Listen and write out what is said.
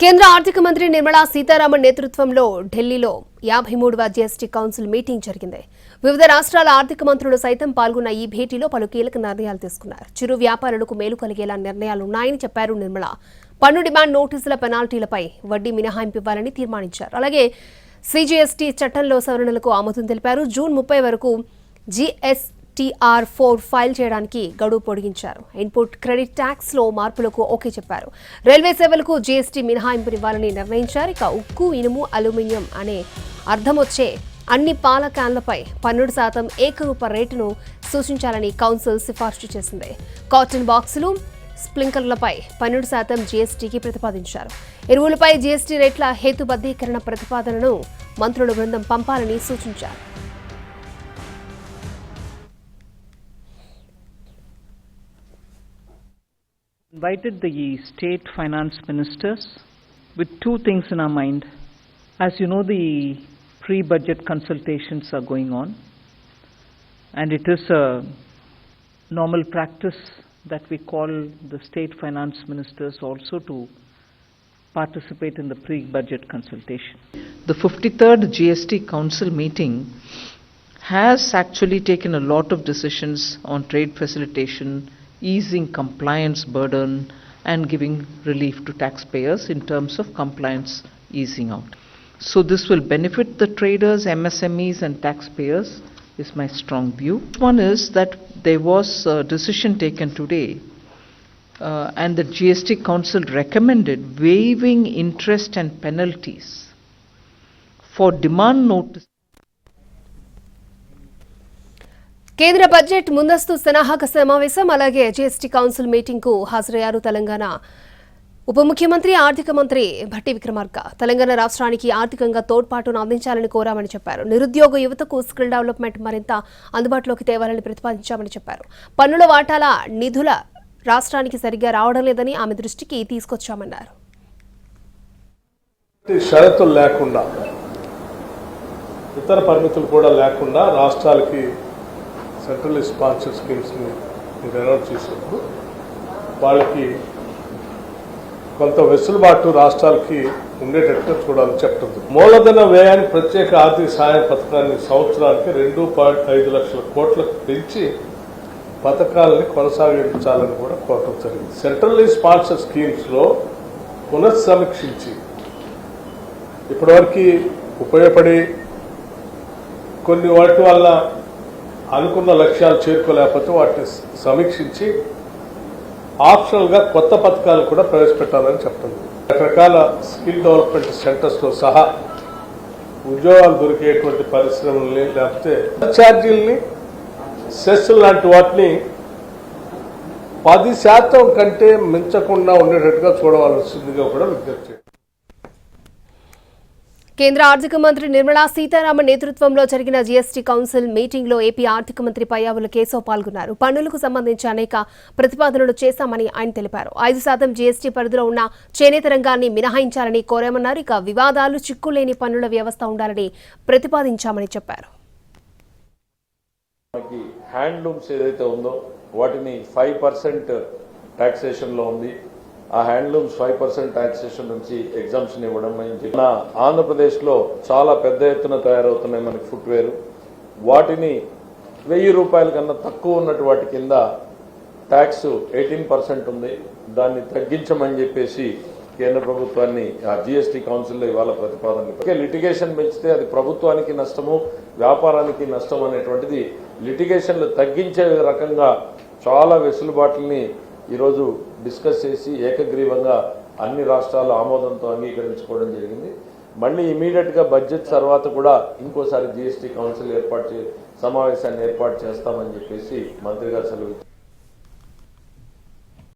కేంద్ర ఆర్థిక మంత్రి నిర్మలా సీతారామన్ నేతృత్వంలో ఢిల్లీలో 53వ జీఎస్టీ కౌన్సిల్ మీటింగ్ జరిగింది. వివిధ రాష్ట్రాల ఆర్థిక మంత్రులు సైతం పాల్గొన్న ఈ భేటీలో పలు కీలక నిర్ణయాలు తీసుకున్నారు. చిరు వ్యాపారులకు మేలు కలిగేలా నిర్ణయాలున్నాయని చెప్పారు నిర్మలా. పన్ను డిమాండ్ నోటీసుల పెనాల్టీలపై వడ్డీ మినహాయింపు ఇవ్వాలని తీర్మానించారు. అలాగే సీజీఎస్టీ చట్టంలో సవరణలకు ఆమోదం తెలిపారు. జూన్ 30 వరకు GSTR4 ఫైల్ చేయడానికి గడువు పొడిగించారు. ఇన్పుట్ క్రెడిట్ ట్యాక్స్ లో మార్పులకు ఓకే చెప్పారు. రైల్వే సేవలకు జీఎస్టీ మినహాయింపునివ్వాలని నిర్ణయించారు. ఇక ఉక్కు, ఇనుము, అల్యూమినియం అనే అర్థం వచ్చే అన్ని పాల క్యాన్లపై 12% ఏకరూప రేటును సూచించాలని కౌన్సిల్ సిఫార్సు చేసింది. కాటన్ బాక్సులు, స్ప్రింక్లర్లపై 12% జీఎస్టీకి ప్రతిపాదించారు. ఎరువులపై జీఎస్టీ రేట్ల హేతుబద్ధీకరణ ప్రతిపాదనను మంత్రుల బృందం పంపాలని సూచించారు. Invited the state finance ministers with two things in our mind. As you know, the pre-budget consultations are going on, and it is a normal practice that we call the state finance ministers also to participate in the pre-budget consultation. The 53rd GST Council meeting has actually taken a lot of decisions on trade facilitation, easing compliance burden and giving relief to taxpayers in terms of compliance easing out. So this will benefit the traders, MSMEs and taxpayers is my strong view. One is that there was a decision taken today and the GST Council recommended waiving interest and penalties for demand notice. కేంద్ర budget ముందస్తు సన్నాహక సమావేశం అలాగే GST council meeting కు హాజరయ్యారు తెలంగాణ ఉప ముఖ్యమంత్రి ఆర్థిక మంత్రి భట్టి విక్రమార్క. తెలంగాణ రాష్ట్రానికి ఆర్థికంగా తోడ్పాటును అందించాలని కోరామని చెప్పారు. నిరుద్యోగ యువతకు స్కిల్ డెవలప్మెంట్ మరింత అందుబాటులోకి తేవాలని ప్రతిపాదించామని చెప్పారు. పన్నుల వాటాల నిధుల రాష్ట్రానికి సరిగ్గా రావడం లేదని ఆమె దృష్టికి తీసుకొచ్చామన్నారు. షరతులు లేకుండా ఇతర పరిమితులు కూడా లేకుండా రాష్ట్రాలకి సెంట్రల్ స్పాన్సర్ స్కీమ్స్ని మీరు అనౌన్స్ చేసినప్పుడు వాళ్ళకి కొంత వెసులుబాటు రాష్ట్రాలకి ఉండేటట్టుగా చూడాలని చెప్తుంది. మూలధన వ్యయానికి ప్రత్యేక ఆర్థిక సహాయం పథకాన్ని సంవత్సరానికి 2.5 లక్షల కోట్లకు పెంచి పథకాలని కొనసాగించాలని కూడా కోరటం జరిగింది. సెంట్రల్ స్పాన్సర్ స్కీమ్స్లో పునఃసమీక్షించి ఇప్పటివరకు ఉపయోగపడి కొన్ని వాటి వల్ల అనుకున్న లక్ష్యాలు చేరుకోలేకపోతే వాటిని సమీక్షించి ఆప్షనల్గా కొత్త పథకాలు కూడా ప్రవేశపెట్టాలని చెప్తుంది. రకరకాల స్కిల్ డెవలప్మెంట్ సెంటర్స్తో సహా ఉద్యోగాలు దొరికేటువంటి పరిశ్రమల్ని లేకపోతే ఛార్జీలని సెస్ లాంటి వాటిని 10% కంటే మించకుండా ఉండేటట్టుగా చూడవలసిందిగా కూడా విజ్ఞప్తి. కేంద్ర ఆర్థిక మంత్రి నిర్మలా సీతారామన్ నేతృత్వంలో జరిగిన జీఎస్టీ కౌన్సిల్ మీటింగ్ లో ఏపీ ఆర్థిక మంత్రి పయ్యావుల కేశవ్ పాల్గొన్నారు. పన్నులకు సంబంధించి అనేక ప్రతిపాదనలు చేశామని ఆయన తెలిపారు. 5% జీఎస్టీ పరిధిలో ఉన్న చేనేత రంగాన్ని మినహాయించాలని కోరామన్నారు. ఇక వివాదాలు చిక్కులేని పన్నుల వ్యవస్థ ఉండాలని ప్రతిపాదించామని చెప్పారు. హ్యాండ్లూమ్స్ ఏదైతే ఉందో వాటిని 5% టాక్సేషన్ లో ఉంది. ఆ హ్యాండ్లూమ్స్ 5% టాక్సేషన్ నుంచి ఎగ్జామ్షన్ ఇవ్వడం మన ఆంధ్రప్రదేశ్లో చాలా పెద్ద ఎత్తున తయారవుతున్నాయి మనకి ఫుట్వేర్. వాటిని 1000 రూపాయల కన్నా తక్కువ ఉన్నట్టు వాటి కింద ట్యాక్స్ 18% ఉంది. దాన్ని తగ్గించమని చెప్పేసి కేంద్ర ప్రభుత్వాన్ని ఆ జీఎస్టీ కౌన్సిల్లో ఇవాళ ప్రతిపాదన. లిటిగేషన్ పెంచితే అది ప్రభుత్వానికి నష్టము, వ్యాపారానికి నష్టం అనేటువంటిది లిటిగేషన్లు తగ్గించే రకంగా చాలా వెసులుబాట్లని ఈరోజు డిస్కస్ చేసి ఏకగ్రీవంగా అన్ని రాష్ట్రాలు ఆమోదంతో అంగీకరించుకోవడం జరిగింది. మళ్ళీ ఇమీడియట్గా బడ్జెట్ తర్వాత కూడా ఇంకోసారి జీఎస్టీ కౌన్సిల్ సమావేశాన్ని ఏర్పాటు చేస్తామని చెప్పేసి మంత్రి గారు సెలవు.